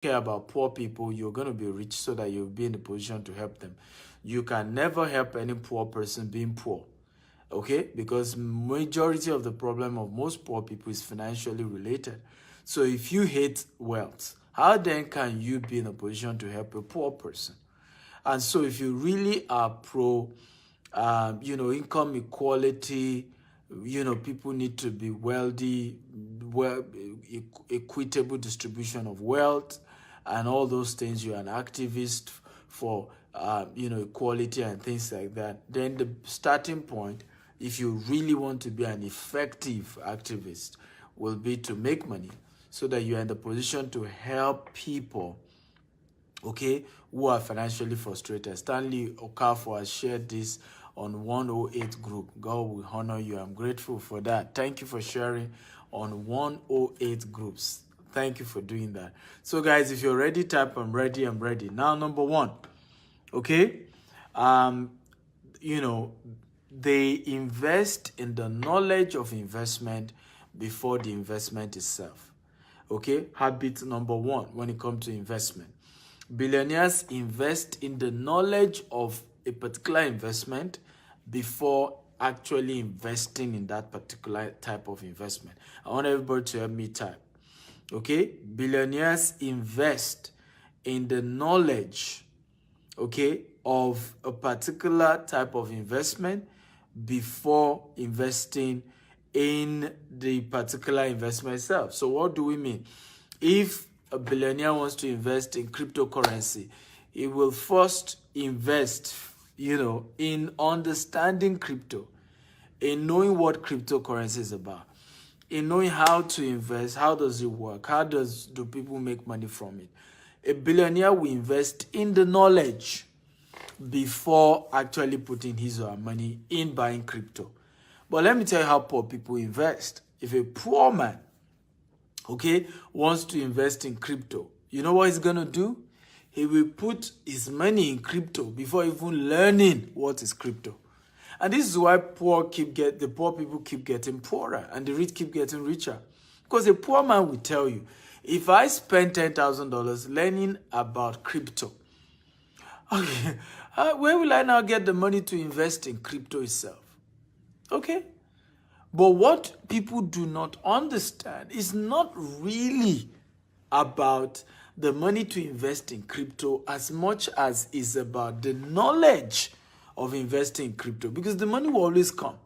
care about poor people, you're going to be rich so that you'll be in a position to help them. You can never help any poor person being poor. Okay, because majority of the problem of most poor people is financially related. So if you hate wealth, how then can you be in a position to help a poor person? And so if you really are pro income equality, people need to be wealthy, well, equitable distribution of wealth, and all those things. You're an activist for, equality and things like that. Then the starting point, if you really want to be an effective activist, will be to make money so that you're in the position to help people, okay, who are financially frustrated. Stanley Okafor has shared this on 108 group. God will honor you. I'm grateful for that. Thank you for sharing on 108 groups. Thank you for doing that. So guys, if you're ready, type I'm ready, I'm ready. Now, number one, okay, they invest in the knowledge of investment before the investment itself. Okay, habit number one when it comes to investment. Billionaires invest in the knowledge of a particular investment before actually investing in that particular type of investment. I want everybody to help me type. Okay, billionaires invest in the knowledge, okay, of a particular type of investment before investing in the particular investment itself. So what do we mean? If a billionaire wants to invest in cryptocurrency, he will first invest, in understanding crypto, in knowing what cryptocurrency is about, in knowing how to invest, how does it work, do people make money from it. A billionaire will invest in the knowledge before actually putting his or her money in buying crypto. But let me tell you how poor people invest. If a poor man, okay, wants to invest in crypto, you know what he's going to do? He will put his money in crypto before even learning what is crypto. And this is why the poor people keep getting poorer and the rich keep getting richer. Because a poor man will tell you, if I spend $10,000 learning about crypto, okay, where will I now get the money to invest in crypto itself? Okay? But what people do not understand is not really about the money to invest in crypto as much as is about the knowledge of investing in crypto, because the money will always come.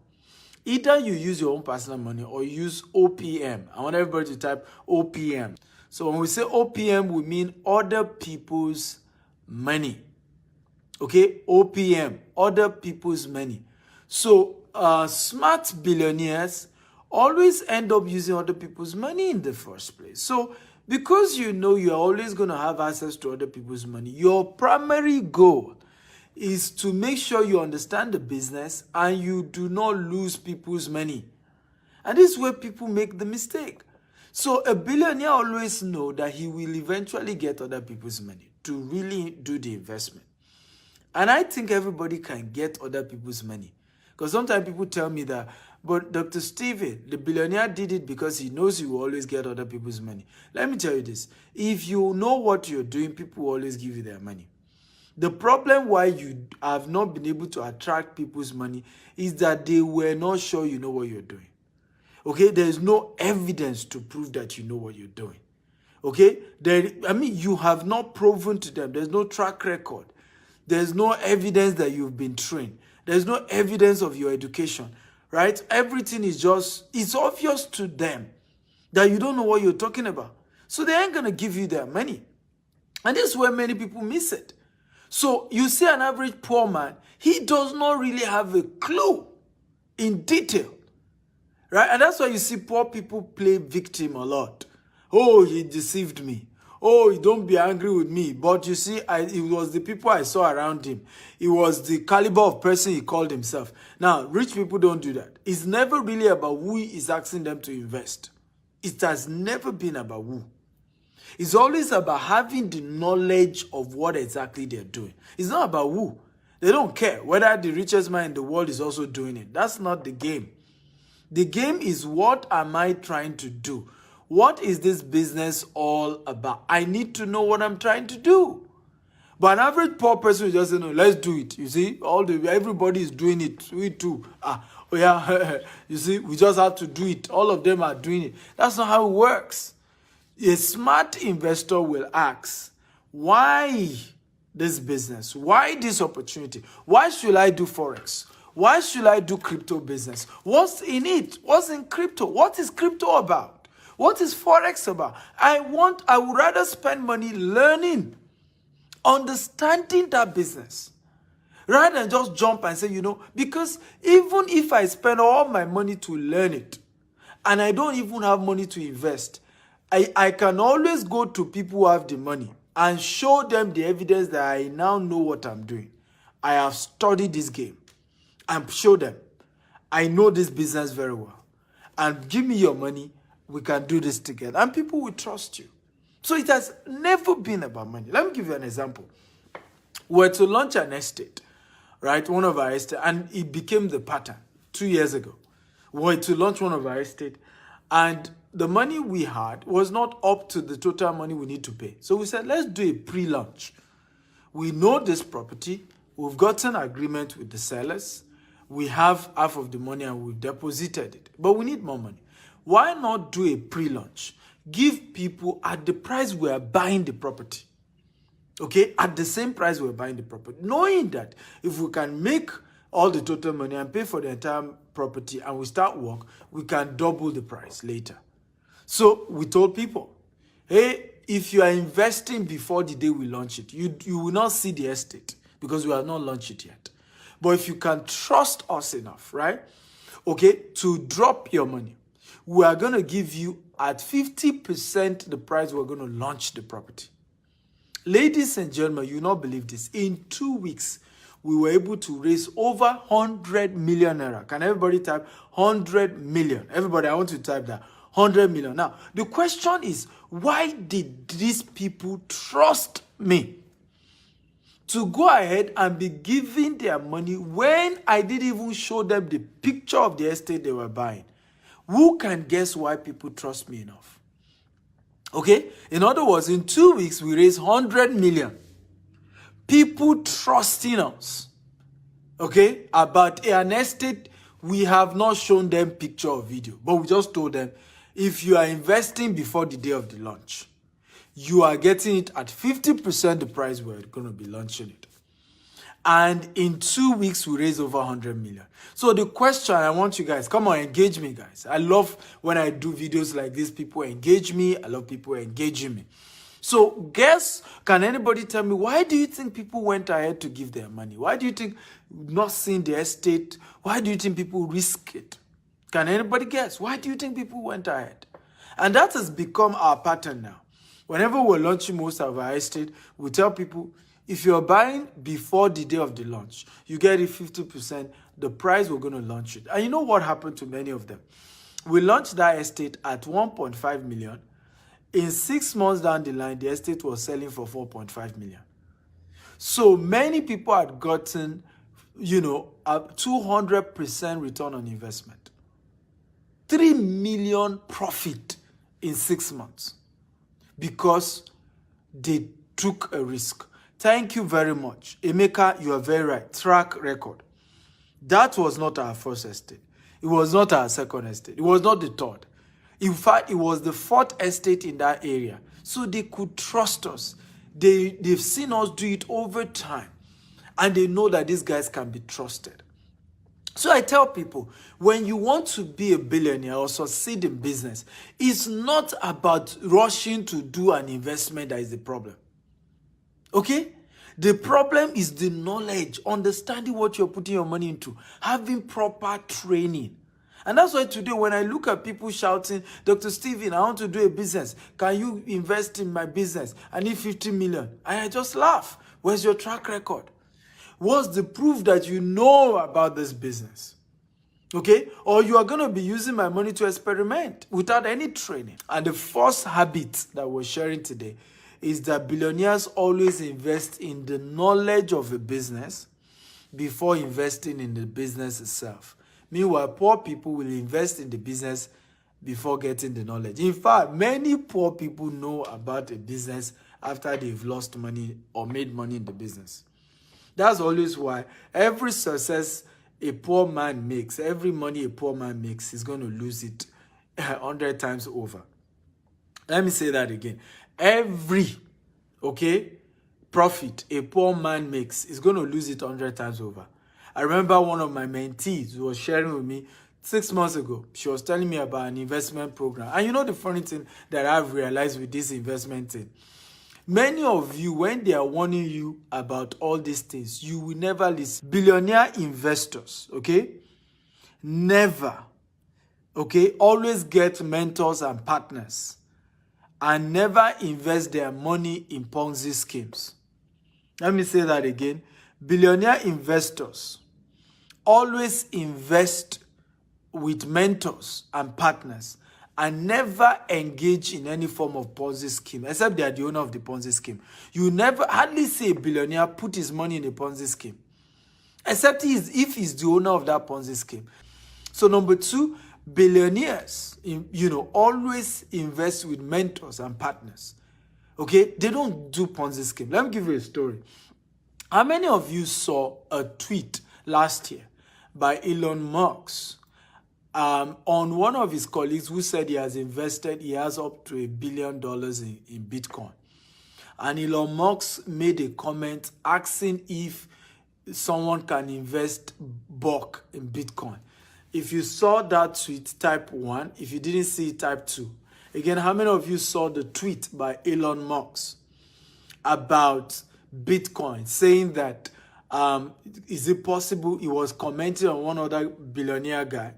Either you use your own personal money or you use OPM. I want everybody to type OPM. So when we say OPM, we mean other people's money. Okay, OPM, other people's money. So smart billionaires always end up using other people's money in the first place. So because you're always going to have access to other people's money, your primary goal is to make sure you understand the business and you do not lose people's money. And this is where people make the mistake. So a billionaire always knows that he will eventually get other people's money to really do the investment. And I think everybody can get other people's money. Because sometimes people tell me that, but Dr. Steven, the billionaire did it because he knows he will always get other people's money. Let me tell you this. If you know what you're doing, people will always give you their money. The problem why you have not been able to attract people's money is that they were not sure you know what you're doing. Okay? There is no evidence to prove that you know what you're doing. Okay? You have not proven to them. There's no track record. There's no evidence that you've been trained. There's no evidence of your education, right? Everything is it's obvious to them that you don't know what you're talking about. So they ain't going to give you their money. And this is where many people miss it. So you see an average poor man, he does not really have a clue in detail, right? And that's why you see poor people play victim a lot. Oh, he deceived me. Oh, don't be angry with me. But you see, it was the people I saw around him. It was the caliber of person he called himself. Now, rich people don't do that. It's never really about who is asking them to invest. It has never been about who. It's always about having the knowledge of what exactly they're doing. It's not about who. They don't care whether the richest man in the world is also doing it. That's not the game. The game is, what am I trying to do? What is this business all about? I need to know what I'm trying to do. But an average poor person will just say, no, let's do it. You see, everybody is doing it. We too. Oh yeah, you see, we just have to do it. All of them are doing it. That's not how it works. A smart investor will ask, why this business? Why this opportunity? Why should I do Forex? Why should I do crypto business? What's in it? What's in crypto? What is crypto about? What is Forex about? I would rather spend money learning, understanding that business, rather than just jump and say, because even if I spend all my money to learn it, and I don't even have money to invest, I can always go to people who have the money and show them the evidence that I now know what I'm doing. I have studied this game and show them I know this business very well. And give me your money, we can do this together. And people will trust you. So it has never been about money. Let me give you an example. We were to launch an estate, right? One of our estate, and it became the pattern 2 years ago. We were to launch one of our estate, and the money we had was not up to the total money we need to pay. So we said, let's do a pre-launch. We know this property. We've gotten an agreement with the sellers. We have half of the money and we've deposited it. But we need more money. Why not do a pre-launch? Give people at the price we are buying the property. Okay? At the same price we're buying the property. Knowing that if we can make all the total money and pay for the entire property and we start work, we can double the price later. So we told people, hey, if you are investing before the day we launch it, you will not see the estate because we have not launched it yet. But if you can trust us enough, right? Okay, to drop your money, we are going to give you at 50% the price we're going to launch the property. Ladies and gentlemen, you will not believe this. In 2 weeks, we were able to raise over 100 million naira. Can everybody type 100 million? Everybody, I want you to type that. 100 million. Now, the question is, why did these people trust me to go ahead and be giving their money when I didn't even show them the picture of the estate they were buying? Who can guess why people trust me enough? Okay? In other words, in 2 weeks, we raised 100 million. People trusting us, okay, about an estate we have not shown them picture or video, but we just told them, if you are investing before the day of the launch, you are getting it at 50% the price we're going to be launching it. And in 2 weeks, we raised over 100 million. So the question I want you guys, come on, engage me, guys. I love when I do videos like this, people engage me. I love people engaging me. So can anybody tell me, why do you think people went ahead to give their money? Why do you think not seeing the estate? Why do you think people risk it? Can anybody guess? Why do you think people went ahead? And that has become our pattern now. Whenever we're launching most of our estate, we tell people, if you're buying before the day of the launch, you get it 50%, the price we're going to launch it. And you know what happened to many of them? We launched that estate at 1.5 million. In 6 months down the line, the estate was selling for 4.5 million. So many people had gotten, a 200% return on investment. 3 million profit in 6 months because they took a risk. Thank you very much. Emeka, you are very right. Track record. That was not our first estate. It was not our second estate. It was not the third. In fact, it was the fourth estate in that area. So they could trust us. They've seen us do it over time. And they know that these guys can be trusted. So I tell people, when you want to be a billionaire or succeed in business, it's not about rushing to do an investment that is the problem. Okay? The problem is the knowledge, understanding what you're putting your money into, having proper training. And that's why today when I look at people shouting, Dr. Stephen, I want to do a business. Can you invest in my business? I need 50 million. And I just laugh. Where's your track record? What's the proof that you know about this business? Okay? Or you are going to be using my money to experiment without any training. And the first habit that we're sharing today is that billionaires always invest in the knowledge of a business before investing in the business itself. Meanwhile, poor people will invest in the business before getting the knowledge. In fact, many poor people know about a business after they've lost money or made money in the business. That's always why every success a poor man makes, every money a poor man makes, he's going to lose it 100 times over. Let me say that again. Every, profit a poor man makes is going to lose it 100 times over. I remember one of my mentees who was sharing with me 6 months ago. She was telling me about an investment program. And you know the funny thing that I've realized with this investment thing? Many of you, when they are warning you about all these things, you will never listen. Billionaire investors, never, always get mentors and partners and never invest their money in Ponzi schemes. Let me say that again. Billionaire investors always invest with mentors and partners and never engage in any form of Ponzi scheme, except they are the owner of the Ponzi scheme. You never hardly see a billionaire put his money in a Ponzi scheme, except if he's the owner of that Ponzi scheme. So number two, billionaires, always invest with mentors and partners. They don't do Ponzi scheme. Let me give you a story. How many of you saw a tweet last year by Elon Musk on one of his colleagues who said he has up to $1 billion in Bitcoin? And Elon Musk made a comment asking if someone can invest bulk in Bitcoin. If you saw that tweet, type 1. If you didn't see it, type 2. Again, how many of you saw the tweet by Elon Musk about Bitcoin, saying that is it possible? He was commenting on one other billionaire guy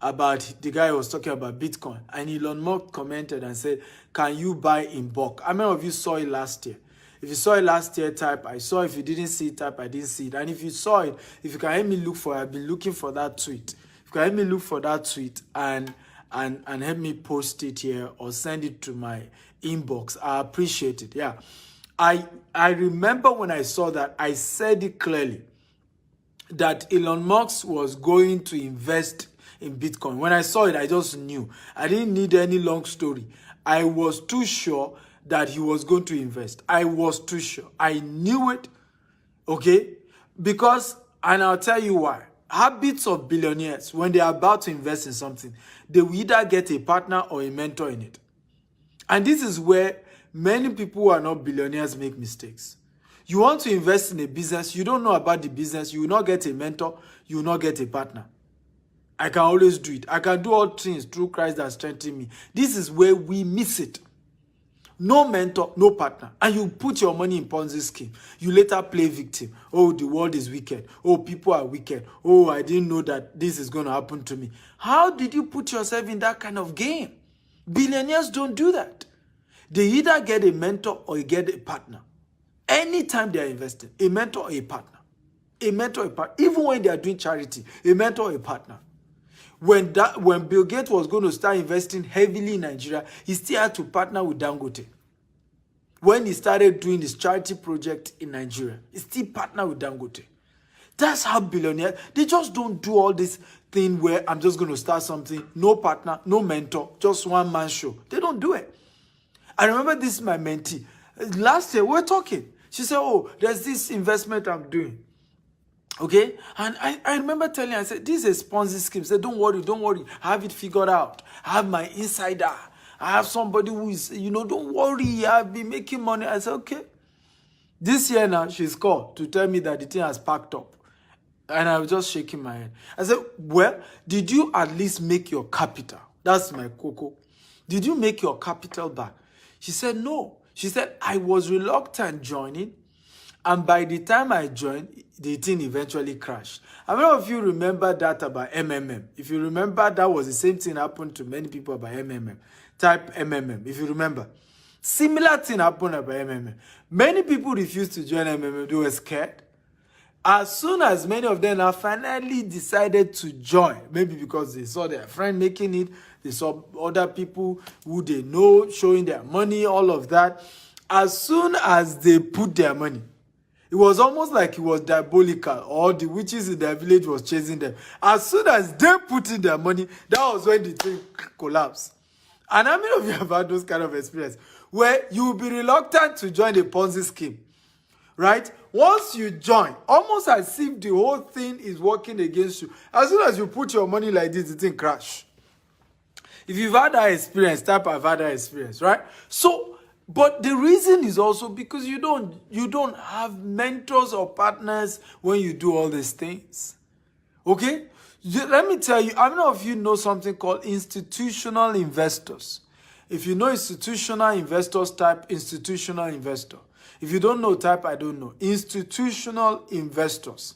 about the guy who was talking about Bitcoin, and Elon Musk commented and said, can you buy in bulk? How many of you saw it last year? If you saw it last year, type I saw. If you didn't see it, type I didn't see it. And if you saw it, if you can help me look for it, I've been looking for that tweet. If you can help me look for that tweet and help me post it here or send it to my inbox, I appreciate it. Yeah. I remember when I saw that, I said it clearly that Elon Musk was going to invest in Bitcoin. When I saw it, I just knew. I didn't need any long story. I was too sure that he was going to invest. I was too sure. I knew it, because, and I'll tell you why. Habits of billionaires, when they are about to invest in something, they will either get a partner or a mentor in it. And this is where many people who are not billionaires make mistakes. You want to invest in a business, you don't know about the business, you will not get a mentor, you will not get a partner. I can always do it. I can do all things through Christ that strengthens me. This is where we miss it. No mentor, no partner. And you put your money in Ponzi scheme. You later play victim. Oh, the world is wicked. Oh, people are wicked. Oh, I didn't know that this is going to happen to me. How did you put yourself in that kind of game? Billionaires don't do that. They either get a mentor or get a partner. Anytime they are investing, a mentor or a partner. A mentor or a partner. Even when they are doing charity, a mentor or a partner. When Bill Gates was going to start investing heavily in Nigeria, he still had to partner with Dangote. When he started doing his charity project in Nigeria, he still partnered with Dangote. That's how billionaires, they just don't do all this thing where I'm just going to start something, no partner, no mentor, just one man show. They don't do it. I remember this is my mentee. Last year, we were talking. She said, oh, there's this investment I'm doing. And I remember telling her, I said, this is a Ponzi scheme. She said, don't worry. I have it figured out. I have my insider. I have somebody who is, don't worry. I've been making money. I said, okay. This year now, she's called to tell me that the thing has packed up. And I was just shaking my head. I said, well, did you at least make your capital? That's my cocoa. Did you make your capital back? She said, no. She said, I was reluctant joining. And by the time I joined, the thing eventually crashed. How many of you remember that about MMM? If you remember, that was the same thing happened to many people about MMM. Type MMM, if you remember. Similar thing happened about MMM. Many people refused to join MMM. They were scared. As soon as many of them have finally decided to join, maybe because they saw their friend making it, they saw other people who they know showing their money, all of that. As soon as they put their money, it It was almost like it was diabolical, or the witches in their village was chasing them. As soon as they put in their money, that was when the thing collapsed. And how many of you have had those kind of experience where you will be reluctant to join a Ponzi scheme, right? Once you join, almost as if the whole thing is working against you. As soon as you put your money like this, the thing crash. If you've had that experience, type I've had that experience, right? So, but the reason is also because you don't have mentors or partners when you do all these things. Okay? Let me tell you, how many of you know something called institutional investors? If you know institutional investors, type institutional investor. If you don't know, type I don't know. Institutional investors.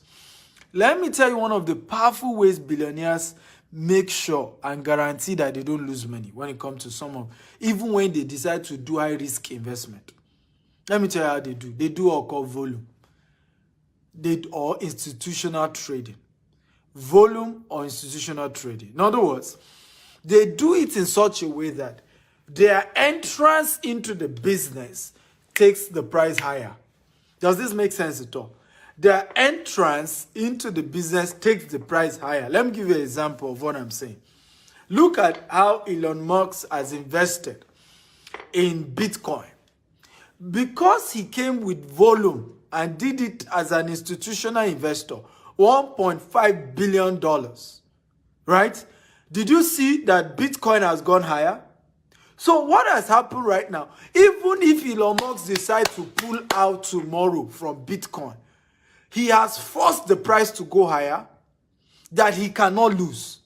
Let me tell you one of the powerful ways billionaires make sure and guarantee that they don't lose money when it comes to some of, even when they decide to do high risk investment. Let me tell you how they do. They do what called volume. Or institutional trading. Volume or institutional trading. In other words, they do it in such a way that their entrance into the business takes the price higher. Does this make sense at all? Their entrance into the business takes the price higher. Let me give you an example of what I'm saying. Look at how Elon Musk has invested in Bitcoin. Because he came with volume and did it as an institutional investor, $1.5 billion, right? Did you see that Bitcoin has gone higher? So what has happened right now, even if Elon Musk decides to pull out tomorrow from Bitcoin, he has forced the price to go higher that he cannot lose.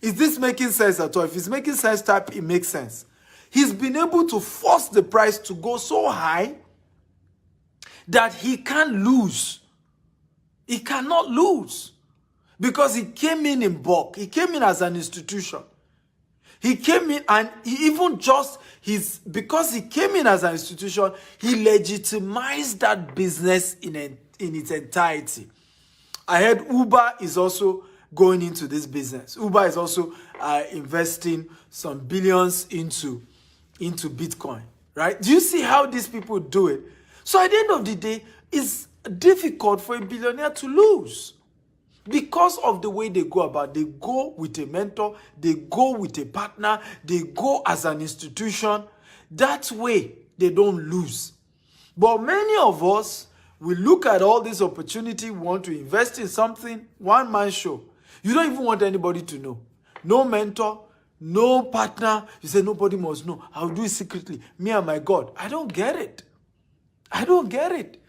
Is this making sense at all? If it's making sense, type it makes sense. He's been able to force the price to go so high that he can't lose. He cannot lose because he came in bulk. He came in as an institution. He came in and he even just because he came in as an institution, he legitimized that business in its entirety. I heard Uber is also going into this business. Uber is also investing some billions into Bitcoin, right? Do you see how these people do it? So at the end of the day, it's difficult for a billionaire to lose because of the way they go about. They go with a mentor, they go with a partner, they go as an institution. That way, they don't lose. But many of us, we look at all this opportunity, we want to invest in something, one-man show. You don't even want anybody to know. No mentor, no partner. You say nobody must know. I'll do it secretly. Me and my God. I don't get it. I don't get it.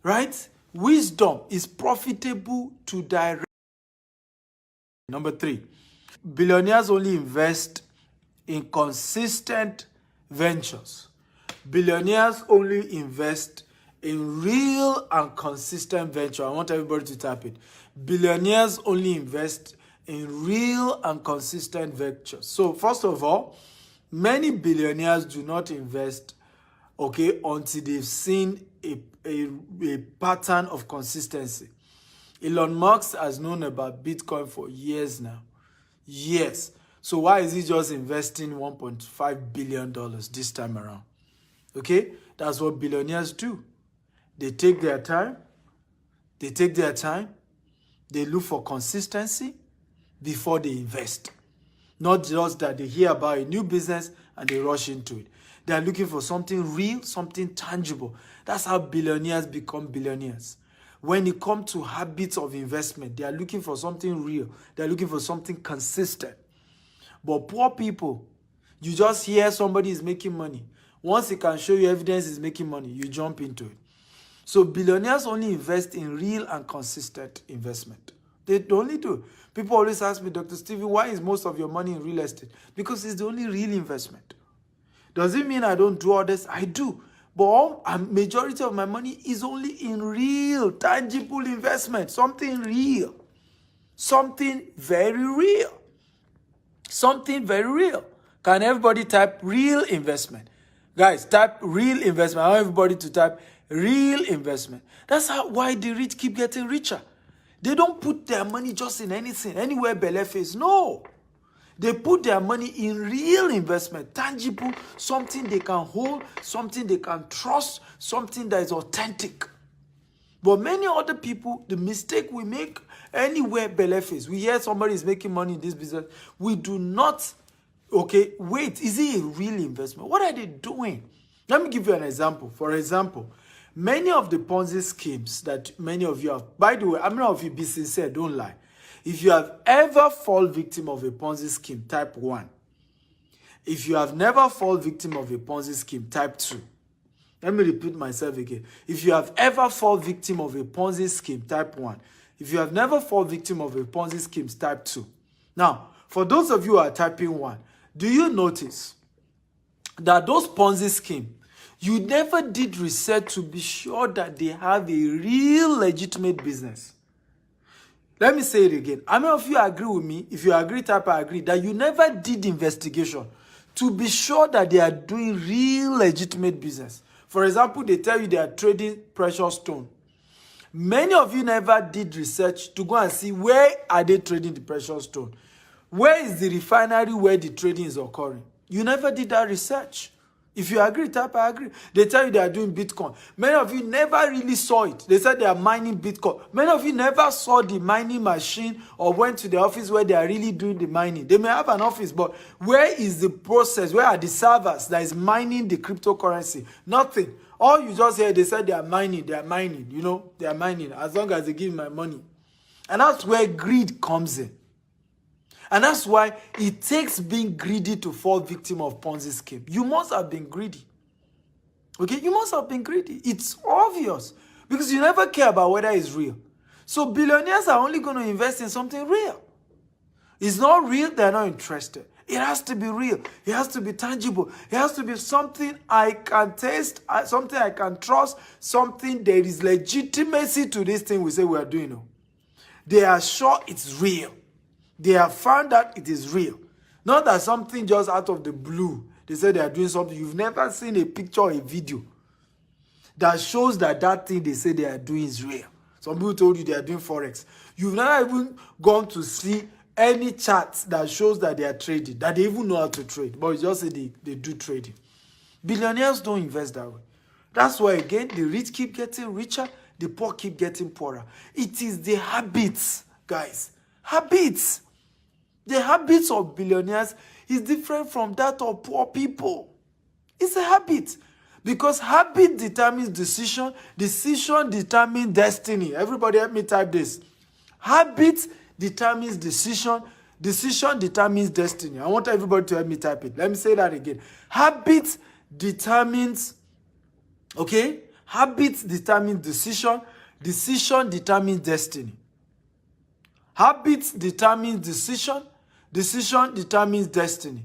Right? Wisdom is profitable to direct. Number 3, billionaires only invest in consistent ventures. Billionaires only invest in real and consistent venture. I want everybody to type it. Billionaires only invest in real and consistent ventures. So first of all, many billionaires do not invest, until they've seen a pattern of consistency. Elon Musk has known about Bitcoin for years now. Years. So why is he just investing $1.5 billion this time around? Okay? That's what billionaires do. They take their time. They look for consistency before they invest. Not just that they hear about a new business and they rush into it. They are looking for something real, something tangible. That's how billionaires become billionaires. When it comes to habits of investment, they are looking for something real. They are looking for something consistent. But poor people, you just hear somebody is making money. Once he can show you evidence he's making money, you jump into it. So billionaires only invest in real and consistent investment. They only do. People always ask me, Dr. Stephen, why is most of your money in real estate? Because it's the only real investment. Does it mean I don't do others? I do. But a majority of my money is only in real, tangible investment. Something real. Something very real. Something very real. Can everybody type real investment? Guys, type real investment. I want everybody to type real investment. That's why the rich keep getting richer. They don't put their money just in anything, anywhere belle face. No. They put their money in real investment, tangible, something they can hold, something they can trust, something that is authentic. But many other people, the mistake we make anywhere belle face, we hear somebody is making money in this business, we do not, okay, wait, is it a real investment? What are they doing? Let me give you an example. For example, many of the Ponzi schemes that many of you have, by the way, I'm not of you, be sincere, don't lie. If you have ever fallen victim of a Ponzi scheme, type 1. If you have never fallen victim of a Ponzi scheme, type 2. Let me repeat myself again. If you have ever fallen victim of a Ponzi scheme, type 1. If you have never fallen victim of a Ponzi scheme, type 2. Now, for those of you who are typing 1, do you notice that those Ponzi schemes, you never did research to be sure that they have a real legitimate business? Let me say it again. How many of you agree with me? If you agree, type I agree, that you never did investigation to be sure that they are doing real legitimate business. For example, they tell you they are trading precious stone. Many of you never did research to go and see where are they trading the precious stone. Where is the refinery where the trading is occurring? You never did that research. If you agree, type I agree. They tell you they are doing Bitcoin. Many of you never really saw it. They said they are mining Bitcoin. Many of you never saw the mining machine or went to the office where they are really doing the mining. They may have an office, but where is the process? Where are the servers that is mining the cryptocurrency? Nothing. All you just hear, they said they are mining, you know, they are mining as long as they give me my money. And that's where greed comes in. And that's why it takes being greedy to fall victim of Ponzi scheme. You must have been greedy. Okay, you must have been greedy. It's obvious because you never care about whether it's real. So billionaires are only going to invest in something real. It's not real, they're not interested. It has to be real. It has to be tangible. It has to be something I can taste, something I can trust, something there is legitimacy to this thing we say we are doing. No. They are sure it's real. They have found that it is real. Not that something just out of the blue. They say they are doing something. You've never seen a picture or a video that shows that that thing they say they are doing is real. Some people told you they are doing Forex. You've never even gone to see any charts that shows that they are trading, that they even know how to trade. But it's just say they do trading. Billionaires don't invest that way. That's why, again, the rich keep getting richer, the poor keep getting poorer. It is the habits, guys. Habits. The habits of billionaires is different from that of poor people. It's a habit. Because habit determines decision. Decision determines destiny. Everybody help me type this. Habit determines decision. Decision determines destiny. I want everybody to help me type it. Let me say that again. Habit determines, okay? Habit determines decision. Decision determines destiny. Habits determines decision. Decision determines destiny.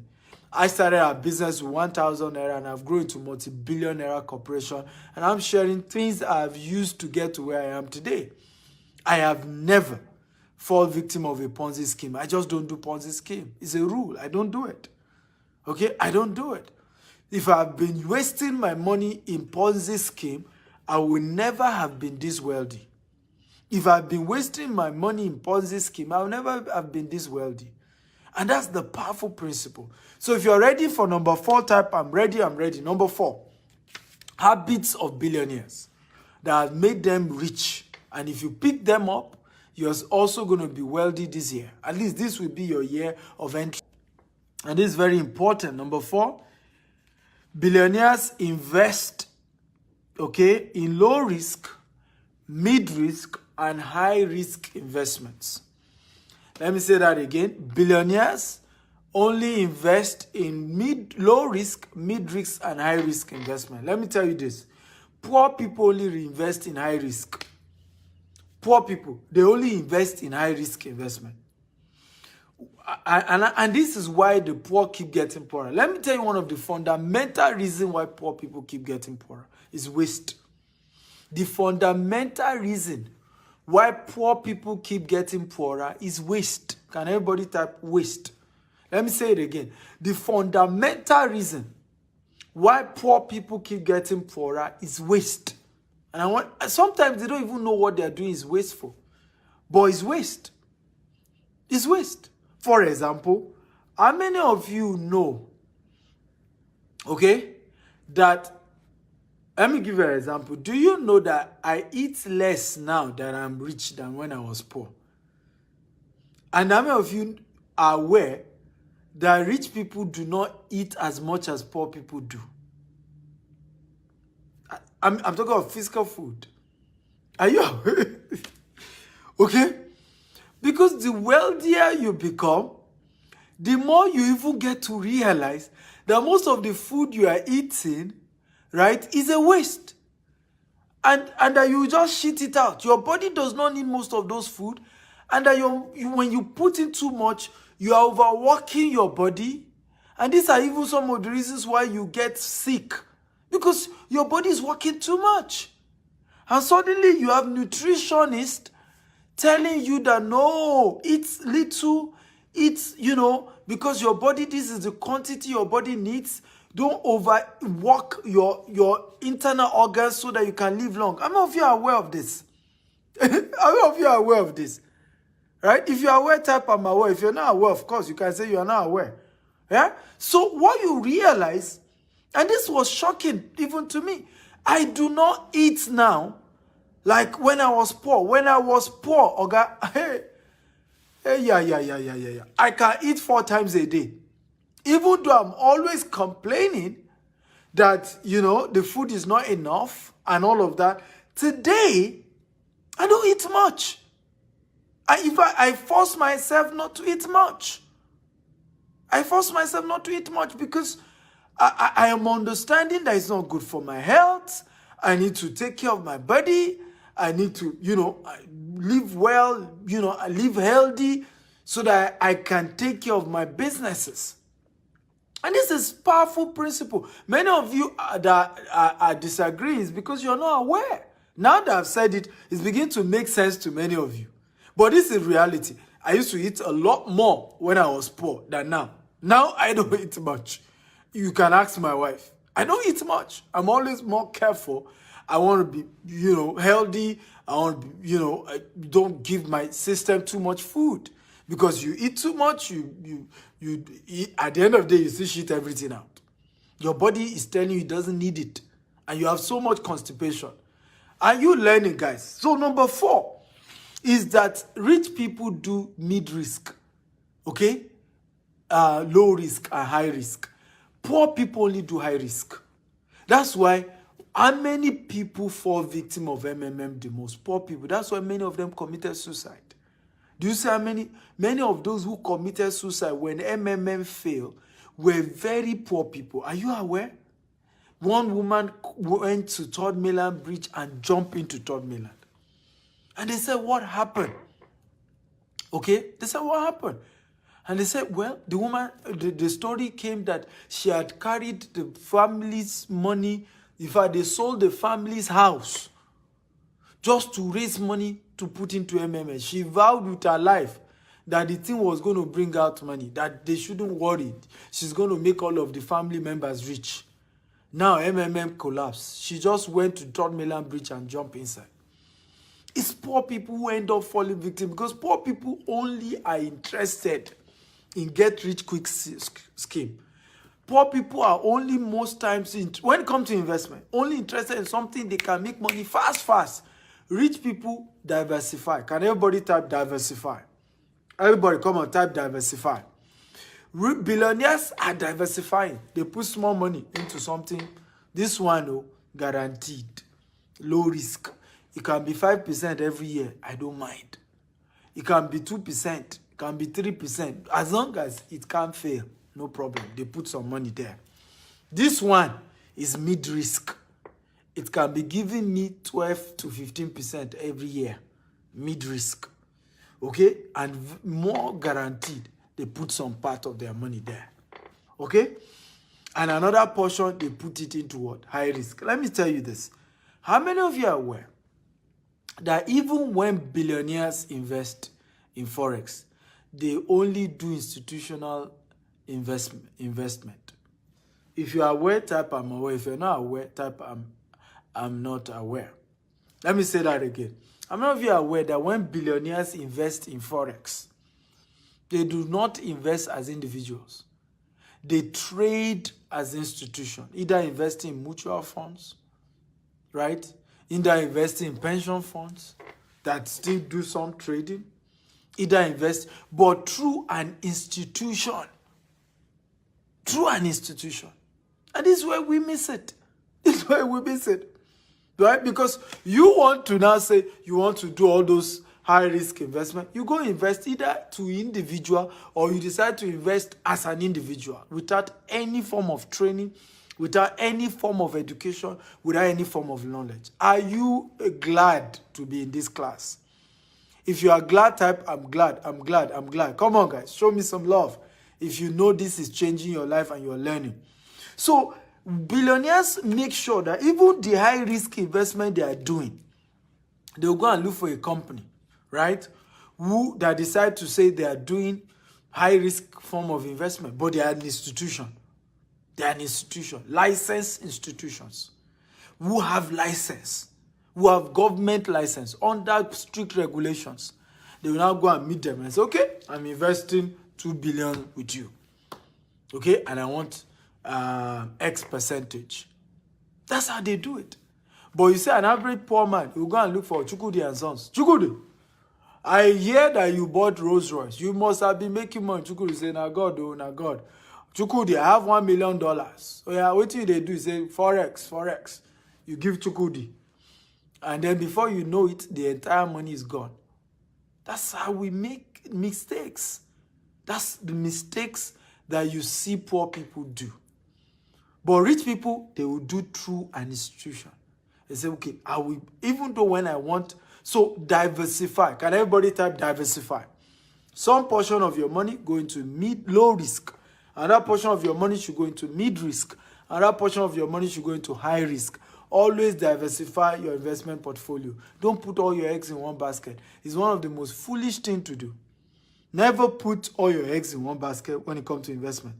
I started a business with 1,000 naira and I've grown to multi-billion naira corporation, and I'm sharing things I've used to get to where I am today. I have never fallen victim of a Ponzi scheme. I just don't do Ponzi scheme. It's a rule. I don't do it. Okay? I don't do it. If I've been wasting my money in Ponzi scheme, I will never have been this wealthy. If I've been wasting my money in Ponzi scheme, I'll never have been this wealthy. And that's the powerful principle. So if you're ready for number 4, type I'm ready, I'm ready. Number 4, habits of billionaires that have made them rich. And if you pick them up, you're also going to be wealthy this year. At least this will be your year of entry. And this is very important. Number 4, billionaires invest, okay, in low risk, mid risk, and high risk investments. Let me say that again. Billionaires only invest in low risk, mid risk, and high risk investment. Let me tell you this. Poor people only reinvest in high risk. Poor people, they only invest in high risk investment. And this is why the poor keep getting poorer. Let me tell you one of the fundamental reasons why poor people keep getting poorer is waste. The fundamental reason why poor people keep getting poorer is waste. Can everybody type waste? Let me say it again. The fundamental reason why poor people keep getting poorer is waste. And sometimes they don't even know what they're doing is wasteful. But it's waste. It's waste. For example, how many of you know, okay, that Let me give you an example. Do you know that I eat less now that I'm rich than when I was poor? And how many of you are aware that rich people do not eat as much as poor people do? I'm talking about physical food. Are you aware? Okay? Because the wealthier you become, the more you even get to realize that most of the food you are eating, right, is a waste. And that you just shit it out. Your body does not need most of those food. And that when you put in too much, you are overworking your body. And these are even some of the reasons why you get sick. Because your body is working too much. And suddenly you have nutritionists telling you that no, it's little, it's, because your body, this is the quantity your body needs. Don't overwork your internal organs so that you can live long. How many of you are aware of this? How many of you are aware of this? Right? If you are aware, type I'm aware. If you're not aware, of course, you can say you are not aware. Yeah? So what you realize, and this was shocking even to me, I do not eat now like when I was poor. When I was poor, okay, yeah. I can eat 4 times a day. Even though I'm always complaining that, the food is not enough and all of that, today, I don't eat much. I force myself not to eat much. I force myself not to eat much because I am understanding that it's not good for my health. I need to take care of my body. I need to, live well, live healthy so that I can take care of my businesses. And this is a powerful principle. Many of you that disagree is because you're not aware. Now that I've said it, it's beginning to make sense to many of you. But this is reality. I used to eat a lot more when I was poor than now. Now I don't eat much. You can ask my wife. I don't eat much. I'm always more careful. I want to be, healthy. I want to be, I don't give my system too much food. Because you eat too much, you eat, at the end of the day, you still shit everything out. Your body is telling you it doesn't need it. And you have so much constipation. Are you learning, guys? So number 4 is that rich people do mid-risk. Okay? Low risk and high risk. Poor people only do high risk. That's why how many people fall victim of MMM the most? Poor people. That's why many of them committed suicide. Do you see how many of those who committed suicide when MMM failed were very poor people? Are you aware? One woman went to Third Mainland Bridge and jumped into Third Mainland. And they said, what happened? Okay? They said, what happened? And they said, well, the woman, the story came that she had carried the family's money. In fact, they sold the family's house just to raise money to put into MMS. She vowed with her life that the thing was going to bring out money, that they shouldn't worry. She's going to make all of the family members rich. Now MMM collapsed. She just went to Third Mainland Bridge and jumped inside. It's poor people who end up falling victim because poor people only are interested in get rich quick scheme. Poor people are only most times, when it comes to investment, only interested in something they can make money fast. Rich people diversify. Can everybody type diversify? Everybody come on, type diversify. Billionaires are diversifying. They put small money into something. This one, guaranteed. Low risk. It can be 5% every year. I don't mind. It can be 2%. It can be 3%. As long as it can't fail, no problem. They put some money there. This one is mid-risk. It can be giving me 12 to 15% every year. Mid-risk. Okay? And more guaranteed, they put some part of their money there. Okay? And another portion, they put it into what? High risk. Let me tell you this. How many of you are aware that even when billionaires invest in Forex, they only do institutional investment? If you are aware, type I'm aware. If you're not aware, type I'm not aware. Let me say that again. How many of you are aware that when billionaires invest in Forex, they do not invest as individuals? They trade as institutions, either investing in mutual funds, right? Either investing in pension funds that still do some trading, either invest, but through an institution. Through an institution. And this is where we miss it. This is where we miss it. Right? Because you want to now say you want to do all those high-risk investment. You go invest either to individual or you decide to invest as an individual without any form of training, without any form of education, without any form of knowledge. Are you glad to be in this class? If you are glad, type, I'm glad, I'm glad, I'm glad. Come on, guys. Show me some love. If you know this is changing your life and you're learning. So, billionaires make sure that even the high-risk investment they are doing, they'll go and look for a company, right, who that decide to say they are doing high-risk form of investment, but they are an institution. They are an institution, licensed institutions, who have license, who have government license under strict regulations. They will now go and meet them and say, okay, I'm investing 2 billion with you. Okay, and I want X percentage. That's how they do it. But you say an average poor man, you go and look for Chukwudi and Sons. Chukwudi, I hear that you bought Rolls Royce. You must have been making money. Chukwudi say, na God, oh, na God. Chukwudi, I have $1 million. Oh yeah, what do they do? You say, Forex. You give Chukwudi. And then before you know it, the entire money is gone. That's how we make mistakes. That's the mistakes that you see poor people do. But rich people, they will do through an institution. They say, okay, I will, even though when I want, so diversify. Can everybody type diversify? Some portion of your money go into low risk. Another portion of your money should go into mid risk. Another portion of your money should go into high risk. Always diversify your investment portfolio. Don't put all your eggs in one basket. It's one of the most foolish things to do. Never put all your eggs in one basket when it comes to investment,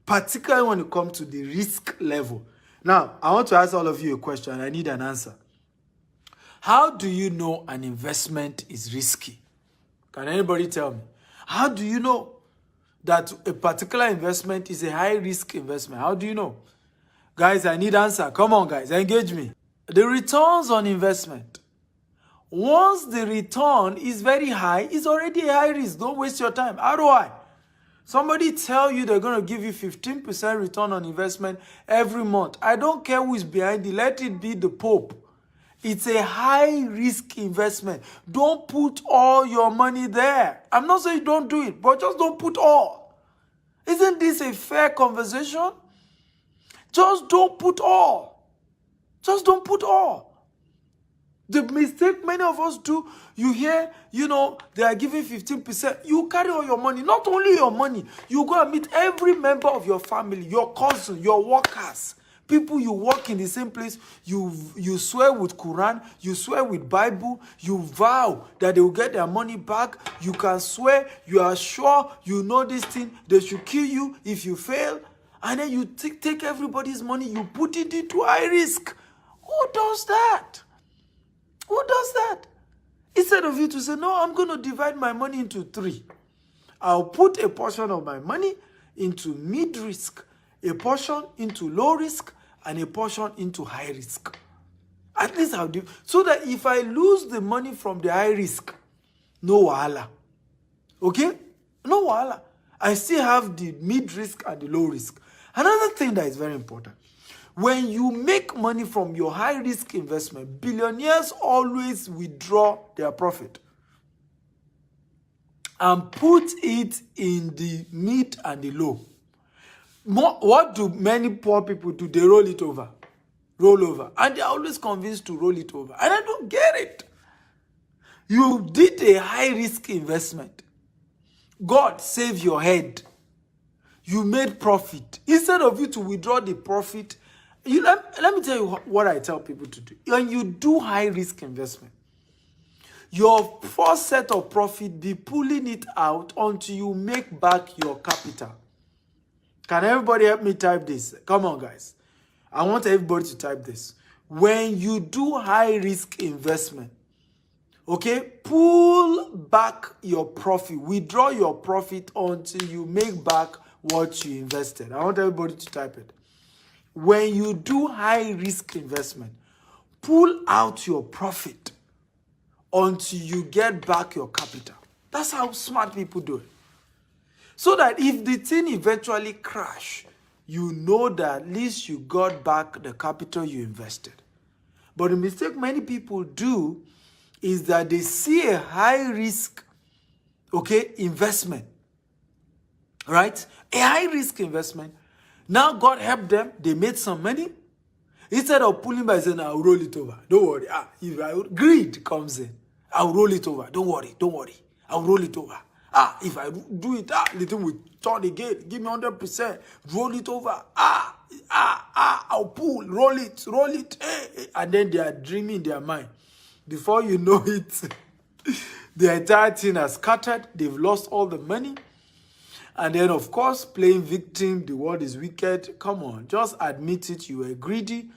particularly when it comes to the risk level. Now, I want to ask all of you a question, and I need an answer. How do you know an investment is risky? Can anybody tell me? How do you know that a particular investment is a high-risk investment? How do you know? Guys, I need answer. Come on, guys, engage me. The returns on investment. Once the return is very high, it's already a high risk. Don't waste your time. ROI. Somebody tell you they're going to give you 15% return on investment every month. I don't care who is behind it. Let it be the Pope. It's a high-risk investment. Don't put all your money there. I'm not saying don't do it, but just don't put all. Isn't this a fair conversation? Just don't put all. Just don't put all. The mistake many of us do, you hear, they are giving 15%. You carry all your money, not only your money. You go and meet every member of your family, your cousin, your workers, people you work in the same place. You swear with Quran, you swear with Bible, you vow that they will get their money back. You can swear, you are sure, you know this thing, they should kill you if you fail. And then you take everybody's money, you put it into high risk. Who does that? Who does that? Instead of you to say, no, I'm going to divide my money into 3. I'll put a portion of my money into mid-risk, a portion into low risk, and a portion into high risk. At least I'll do, so that if I lose the money from the high risk, no wahala. Okay? No wahala. I still have the mid-risk and the low risk. Another thing that is very important. When you make money from your high-risk investment, billionaires always withdraw their profit and put it in the mid and the low. What do many poor people do? They roll it over. Roll over. And they're always convinced to roll it over. And I don't get it. You did a high-risk investment. God save your head. You made profit. Instead of you to withdraw the profit, let me tell you what I tell people to do. When you do high-risk investment, your first set of profit, be pulling it out until you make back your capital. Can everybody help me type this? Come on, guys. I want everybody to type this. When you do high-risk investment, okay, pull back your profit. Withdraw your profit until you make back what you invested. I want everybody to type it. When you do high-risk investment, pull out your profit until you get back your capital. That's how smart people do it. So that if the thing eventually crash, you know that at least you got back the capital you invested. But the mistake many people do is that they see a high risk, investment, right? A high risk investment. Now God help them, they made some money. Instead of pulling by saying, I'll roll it over. Don't worry. Greed comes in. I'll roll it over. Don't worry. I'll roll it over. If I do it, the thing will turn again. Give me 100%. Roll it over. I'll pull. Roll it. And then they are dreaming in their mind. Before you know it, the entire thing has scattered. They've lost all the money. And then, of course, playing victim, the world is wicked. Come on, just admit it. You were greedy.